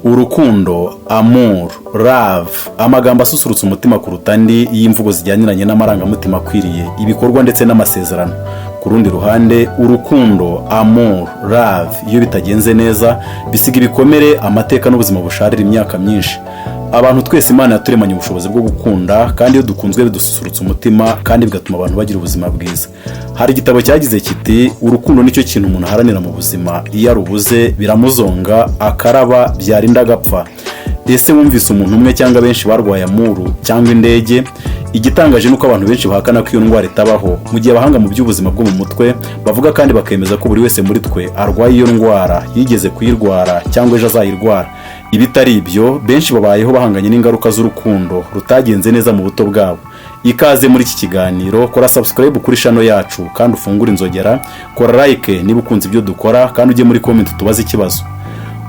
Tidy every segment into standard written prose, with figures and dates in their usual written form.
urukundo, amour, love, amagambo asusurutsa umutima kuruta andi y'imvugo zijyaniranye n'amarangamutima akwiriye ibikorwa ndetse n'amasezerano. Ku rundi ruhande, urukundo, amour, love iyo bitagenze neza bisiga ibikomere, amateka n'ubuzima busharira imyaka myinshi. Abantu twese Imana yaturemanye ubushobozi bwo gukunda, kandi iyo dukunzwe bidususurutsa umutima kandi bigatuma abantu bagira ubuzima bwiza. Hari igitabo cyagize kiti urukundo nicyo kintu umuntu aharanira mu buzima, iyo arubuze biramuzonga akaraba byarinda agapfa. Ese wumvise umuntu umwe cyangwa benshi barwaye amuru cyangwa indege? Igitangaje nuko abantu benshi bahakana ko iyo ndwara itabaho, mu gihe abahanga mu by'ubuzima bwo mu mutwe bavuga kandi bakemeza ko buri wese muri twe arwaye iyo ndwara, yigeze kuyirwara cyangwa ejo azayirwara. Ibitari ibyo, benshi babayeho bahanganye n'ingaruka z'urukundo rutagenze neza mu buto bwabo. Ikaze muri iki kiganiro, kora subscribe kuri channel yacu kandi ufungure inzogera, kora like niba ukunze ibyo dukora kandi ujye muri comment tubaze ikibazo.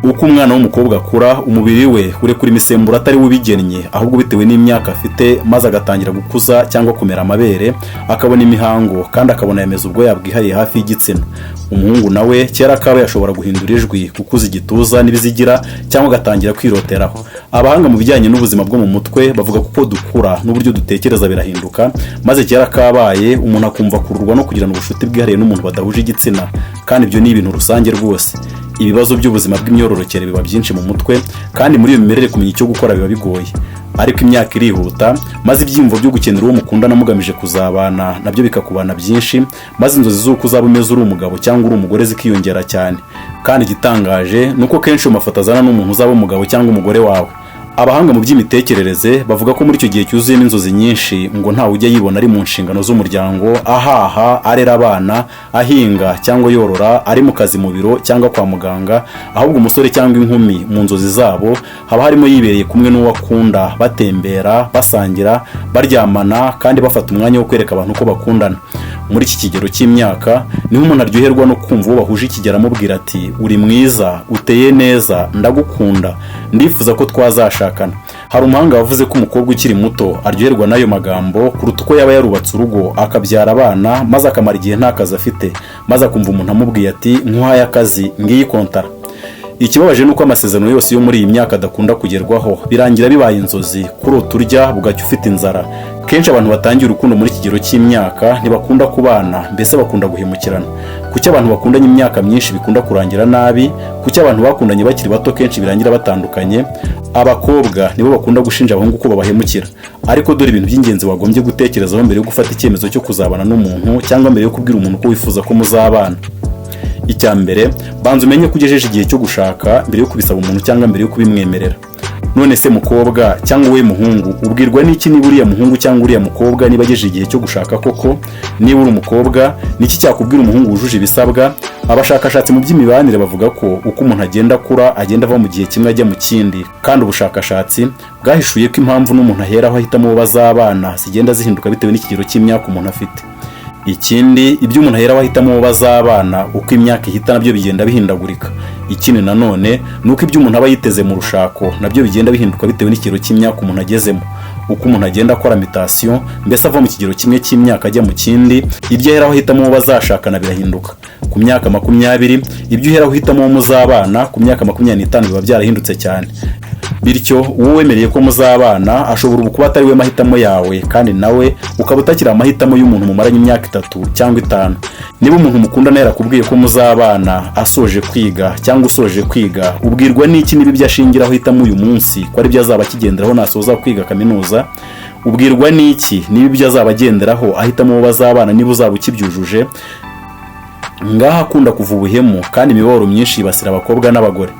Uko umwana w'umukobwa akura, umubiri we urekura imisemburo atari ubigennye, ahubwo bitewe n'imyaka afite, maze agatangira gukuza cyangwa kumera amabere, akabona imihango kandi akabona yameza ubwoya bwihariye hafi y'igitsina. Umuhungu nawe kera kabe yashobora guhindura ijwi, gukuza igituza n'ibizigira cyangwa agatangira kwiroteraho. Abahanga mu bijyanye n'ubuzima bwo mu mutwe bavuga ko dukura n'uburyo dutekereza birahinduka, maze kera kabaye umuntu akumva kururwa no kugirana ubucuti bwihariye n'umuntu badahuje igitsina, kandi ibyo ni ibintu rusange rwose. Ibibazo by'ubuzima bw'imyororokere biba byinshi mu mutwe, kandi muri iyo mimerere kumenya icyo gukora biba bigoye. Ariko imyaka irihuta, maze ibyiyumvo byo gukenera uwo mukundana mugamije kuzabana nabyo bikakubana byinshi, maze inzozi z'uko uzaba umeze uri umugabo cyangwa uri umugore zikiyongera cyane. Kandi igitangaje nuko kenshi mu mafoto azana n'umuntu uzaba umugabo cyangwa umugore wawe. Abahanga mu by'imitekerereze bavuga ko muri icyo gihe cyuzuyemo inzozi nyinshi ngo ntawe ujya yibona ari mu nshingano z'umuryango, ahaha, arera abana, ahinga cyangwa yorora, ari mu kazi mu biro cyangwa kwa muganga, ahubwo umusore cyangwa inkumi mu nzozi zabo haba harimo yibereye kumwe n'uwo akunda, batembera, basangira, baryamana kandi bafata umwanya wo kwereka abantu ko bakundana. Muri iki kigero cy'imyaka niho umuntu aryoherwa no kumva uwo bahuje ikigero amubwira ati uri mwiza, uteye neza, ndagukunda, ndifuza ko twazashakana. Hari umuhanga wavuze ko umukobwa ukiri muto aryoherwa n'ayo magambo kuruta uko yaba yarubatse urugo akabyara abana maze akamara igihe nta kazi afite, maze akumva umuntu amubwiye ati nkuhaye akazi ngiyi kontara. Ikibabaje nuko amasezerano yose yo muri iyi myaka adakunda kugerwaho, birangira bibaye inzozi, kurota urya bugacya ufite inzara. Kenshi abantu batangiye urukundo muri kigero cy'imyaka ntibakunda kubana, mbese bakunda guhemukirana. Kuki abantu bakundanye imyaka myinshi bikunda kurangira nabi? Kuki abantu bakundanye bakiri bato kenshi birangira batandukanye? Abakobwa nibo bakunda gushinja abahungu ko babahemukira. Ariko dore ibintu by'ingenzi wagombye gutekerezaho mbere yo gufata icyemezo cyo kuzabana n'umuntu, cyangwa mbere yo kubwira umuntu ko wifuza ko muzabana. Icyambere, banza umenye ko ugejeje igihe cyo gushaka mbere yo kubisaba umuntu cyangwa mbere yo kubimwemerera. None se mukobwa cyangwa we muhungu, ubwirwa n'iki niba uriya muhungu cyangwa uriya mukobwa niba agejeje igihe cyo gushaka koko? Niba uri umukobwa, niki cyakubwira umuhungu wujuje ibisabwa? Abashakashatsi mu by'imibanire bavuga ko uko umuntu agenda akura agenda ava mu gihe kimwe ajya mu kindi, kandi ubushakashatsi bwahishuye ko impamvu n'umuntu aheraho ahitamo uwo bazabana zigenda zihinduka bitewe n'ikigero cy'imyaka umuntu afite. Ikindi, ibyo umuntu aheraho ahitamo uwo bazabana uko imyaka ihita nabyo bigenda bihindagurika. Ikindi nanone nuko ibyo umuntu aba yiteze mu rushako nabyo bigenda bihinduka bitewe n'ikigero cy'imyaka umuntu agezemo. Uko umuntu agenda akora mutation, mbese ava mu kigero kimwe cy'imyaka ajya mu kindi, ibyo aheraho ahitamo uwo bazashakana birahinduka. Ku myaka 20, ibyo uheraho uhitamo uwo muzabana ku myaka 25 biba byarahindutse cyane. Bityo uwo wemereye ko muzabana ashobora kuba atari we mahitamo yawe, kandi nawe ukaba utakira amahitamo y'umuntu mumaranye imyaka 3 cyangwa 5. Niba umuntu mukundana yarakubwiye ko muzabana asoje kwiga cyangwa usoje kwiga, ubwirwa n'iki niba ibyo ashingiraho hitamo uyu munsi ko ari byo azaba akigenderaho nasoza kwiga kaminuza? Ubwirwa n'iki niba ibyo azaba agenderaho ahitamo uwo bazabana niba uzaba ukibyujuje? Ngaha akunda kuva ubuhemu, kandi imibabaro myinshi yibasira abakobwa n'abagore.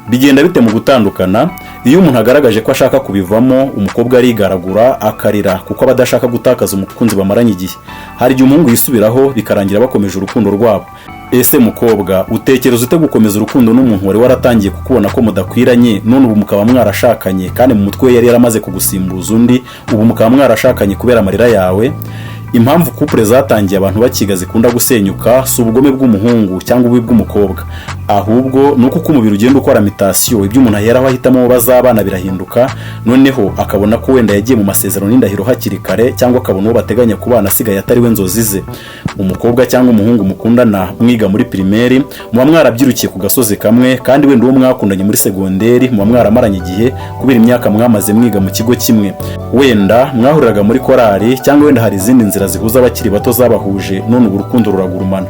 Bigenda bite mu gutandukana? Iyo umuntu agaragaje ko ashaka kubivamo, umukobwa arigaragura akarira kuko aba adashaka gutakaza umukunzi bamaranye igihe. Hari igihe umuhungu yisubiraho bikarangira bakomeje urukundo rwabo. Ese mukobwa, utekereza ute gukomeza urukundo n'umuntu wari waratangiye kukubona ko mudakwiranye, none ubu mukaba mwarashakanye kandi mu mutwe we yari yaramaze kugusimbuza undi, ubu mukaba mwarashakanye kubera amarira yawe? Impamvu couple zatangiye abantu bakiga zikunda gusenyuka si ubugome bw'umuhungu cyangwa ububi bw'umukobwa, ahubwo nuko uko umubiri ugenda ukora mutation ibyo umuntu aheraho ahitamo bazabana birahinduka, noneho akabona ko wenda yagiye mu masezerano n'indahiro hakiri kare, cyangwa akabona uwo bateganya kubana asigaye atari we nzozi ze. Umukobwa cyangwa umuhungu mukundana mwiga muri primaire muba mwarabyirukiye ku gasozi kamwe, kandi wenda uwo mwakundanye muri segonderi muba mwaramaranye igihe kubera imyaka mwamaze mwiga mu kigo kimwe, wenda mwahuriraga muri korali, cyangwa wenda hari izindi nzira zihuza abakiri bato zabahuje, none ubu urukundo ruragurumana.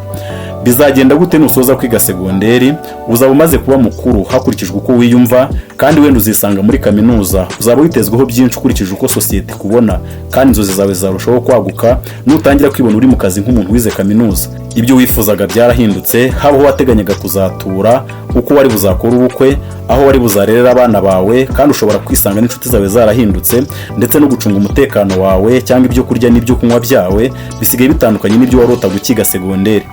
Bizagenda gute nusoza kwiga segonderi? Uzaba umaze kuba mukuru hakurikijwe uko wiyumva, kandi wenda uzisanga muri kaminuza uzaba witezweho byinshi ukurikije uko sosiyete kubona, kandi inzozi zawe zarushaho kwaguka nutangira kwibona uri mu kazi nk'umuntu wize kaminuza. Ibyo wifuzaga byarahindutse, haba aho wateganyaga kuzatura, uko wari buzakora ubukwe, aho wari buzarerera abana bawe, kandi ushobora kwisanga n'inshuti zawe zarahindutse, ndetse no gucunga umutekano wawe cyangwa ibyo kurya n'ibyo kunywa byawe bisigaye bitandukanye n'ibyo warotaga ukiga segonderi.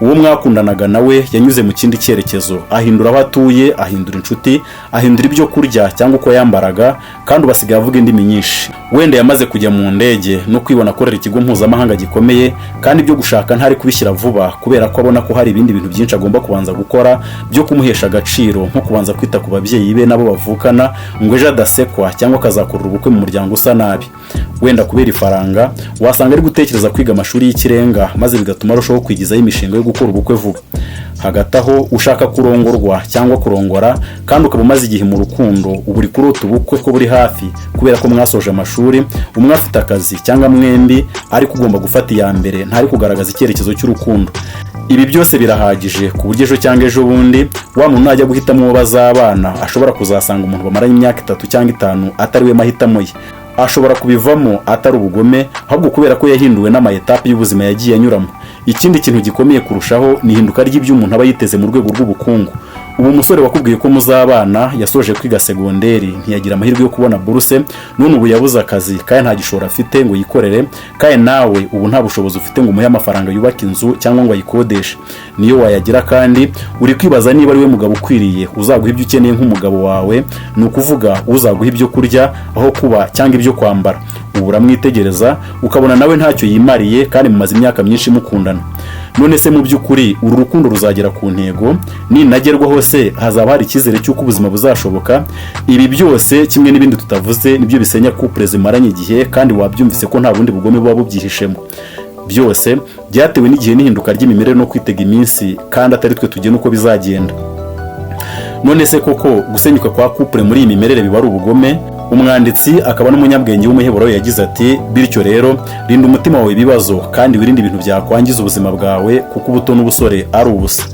Uwo mwakundanaga nawe yanyuze mu kindi cyerekezo, ahindura aho atuye, ahindura inshuti, ahindura ibyo kurya cyangwa uko yambaraga, kandi ubasigaye avuga indimi nyinshi. Wenda yamaze kujya mu ndege no kwibona akorera ikigo mpuzamahanga gikomeye, kandi ibyo gushaka ntari kubishyira vuba kubera ko abona ko hari ibindi bintu byinshi agomba kubanza gukora byo kumuhesha agaciro, nko kubanza kwita ku babyeyi be nabo bavukana, ngo ejo adasekwa cyangwa akazakorera ubukwe mu muryango usa nabi. Wenda kubera ifaranga wasanga ari gutekereza kwiga amashuri y'ikirenga, maze bigatuma arushaho kwigizaho imishinga yo gukora ubukwe vuba. Hagati aho ushaka kurongorwa cyangwa kurongora, kandi ukaba umaze igihe mu rukundo, ubu uri kurota ubukwe ko buri hafi kubera ko mwasoje amashuri, umwe afite akazi cyangwa mwembi ariko ugomba gufata iya mbere, ntari kugaragaza icyerekezo cy'urukundo. Ibi byose birahagije ku buryo ejo cyangwa ejo bundi wa muntu najya guhitamo uwo bazabana ashobora kuzasanga umuntu bamaranye imyaka 3 cyangwa 5 atari we mahitamo ye. Ashobora kubivamo atari ubugome, ahubwo kubera ko yahinduwe n'amayetape y'ubuzima yagiye anyuramo. Ikindi kintu gikomeye kurushaho ni ihinduka ry'ibyo umuntu aba yiteze mu rwego rw'ubukungu. Ubu umusore wakubwiye ko muzabana yasoje kwiga segonderi ntiyagira amahirwe yo kubona buruse, none ubu yabuze akazi kandi nta gishoro afite ngo yikorere, kandi nawe ubu nta bushobozi ufite ngo umuhe amafaranga yubaka inzu cyangwa ngo ayikodeshe. Niyo wayagira kandi uri kwibaza niba ari we mugabo ukwiriye uzaguha ibyo ukeneye nk'umugabo wawe, ni ukuvuga uzaguha ibyo kurya aho kuba cyangwa ibyo kwambara. Ubu uramwitegereza ukabona nawe ntacyo yimariye, kandi mumaze imyaka myinshi mukundana. None se mu by'ukuri uru rukundo ruzagera ku ntego? Ninagerwa hose hazaba hari icyizere cy'uko ubuzima buzashoboka? Ibi byose kimwe n'ibindi tutavuze nibyo bisenya couple zimaranye igihe, kandi wabyumvise ko nta bundi bugome buba bubyihishemo. Byose byatewe n'igihe n'ihinduka ry'imimerere no kwitega iminsi, kandi atari twe tugena uko bizagenda. None se koko gusenyuka kwa couple muri iyi mimerere biba ari ubugome? Umwanditsi akaba n'umunyabwenge w'umuheburayo yagize ati, bityo rero rinda umutima wawe ibibazo kandi wirinde ibintu byakwangiza ubuzima bwawe, kuko ubuto n'ubusore ari ubusa.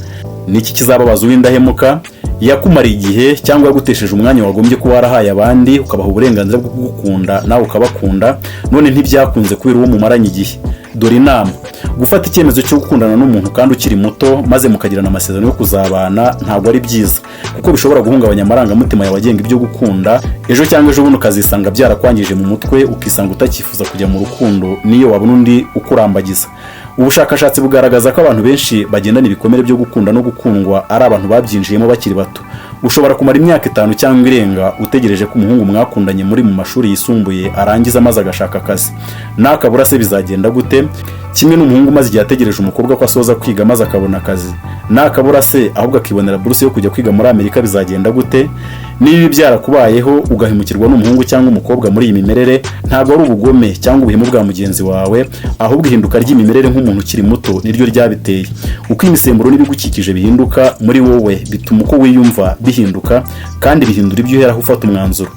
Niki kizababaza uw'indahemuka? Yakumariye igihe cyangwa yagutesheje umwanya wagombye kuba warahaye abandi, ukabaha uburenganzira bwo kugukunda nawe ukabakunda, none ntibyakunze kubera uwo mumaranye igihe. Dore inama: gufata icyemezo cyo gukundana n'umuntu kandi ukiri muto maze mukagirana amasezerano yo kuzabana ntabwo ari byiza, kuko bishobora guhungabanya amarangamutima yawe agenga ibyo gukunda. Ejo cyangwa ejo bundi ukazisanga byarakwangije mu mutwe, ukisanga utakifuza kujya mu rukundo niyo wabona undi ukurambagiza. Ubushakashatsi bugaragaza ko abantu benshi bagendana ibikomere byo gukunda no gukundwa ari abantu babyinjiyemo bakiri bato. Ushobora kumara imyaka 5 cyangwa irenga utegereje ko umuhungu mwakundanye muri mu mashuri yisumbuye arangiza maze agashaka akazi. Nakabura se bizagenda gute? Kimwe n'umuhungu maze igihe ategereje umukobwa ko asoza kwiga maze akabona akazi. Nakabura se ahubwo akibonera buruse yo kujya kwiga muri Amerika bizagenda gute? Niba byarakubayeho ugahimukirwa n'umuhungu cyangwa umukobwa muri iyi mimerere, ntabwo ari ubugome cyangwa ubuhemu bwa mugenzi wawe, ahubwo ihinduka ry'imimerere nk'umuntu ukiri muto niryo ryabiteye. Uko imisemburo n'ibigukikije bihinduka muri wowe bituma uko wiyumva bihinduka, kandi bihindura ibyo uheraho ufata umwanzuro.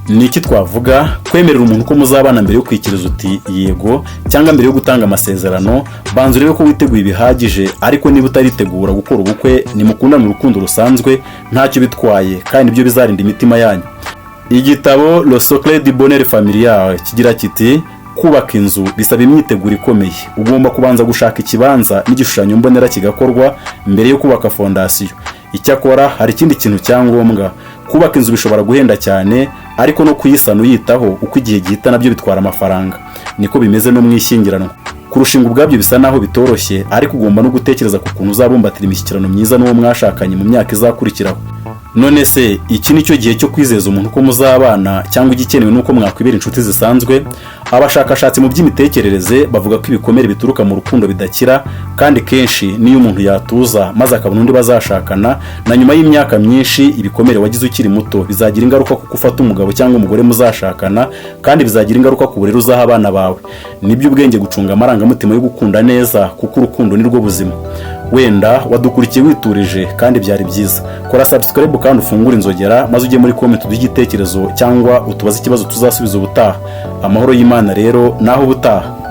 Niki twavuga? Kwemerera umuntu ko muzabana mbere yo kwikiriza uti yego, cyangwa mbere yo gutanga amasezerano, banza urebe ko witeguye bihagije. Ariko niba utaritegura gukora ubukwe, nimukundana urukundo rusanzwe ntacyo bitwaye, kandi ibyo bizarinda imitima yanyu. Igitabo Le Secret du Bonheur Familial kigira kiti, kubaka inzu bisaba imyiteguro ikomeye. Ugomba kubanza gushaka ikibanza n'igishushanyo mbonera kigakorwa mbere yo kubaka fondasiyo. Icyakora hari ikindi kintu cyangombwa: kubaka inzu bishobora guhenda cyane, ariko no kuyisana uyitaho uko igihe gihita nabyo bitwara amafaranga. Niko bimeze no mwishyingiranwa. Kurushinga ubwabyo bisa naho bitoroshye, ariko ugomba no gutekereza ku kuntu uzabumbatira imishyikirano myiza n'uwo mwashakanye mu myaka izakurikiraho. none se iki ni cyo gihe cyo kwizeza umuntu ko muzabana cyangwa igikenewe nuko mwakwibera inshuti zisanzwe? Abashakashatsi mu by'imitekerereze bavuga ko ibikomere bituruka mu rukundo bidakira, kandi kenshi niyo umuntu yatuza maze akabona undi bazashakana, na nyuma y'imyaka myinshi ibikomere wagize ukiri muto bizagira ingaruka kuko ufata umugabo cyangwa umugore muzashakana, kandi bizagira ingaruka ku burere uzaha abana bawe. Nibyo ubwenge gucunga amarangamutima yo gukunda neza, kuko urukundo ni rwo buzima. Wenda wadukurikiye witurije kandi byari byiza. Kora subscribe kandi ufungure inzogera, maze ujye muri comment uduhe igitekerezo cyangwa utubaze ikibazo tuzasubiza ubutaha. Amahoro y'Imana rero naho ubutaha.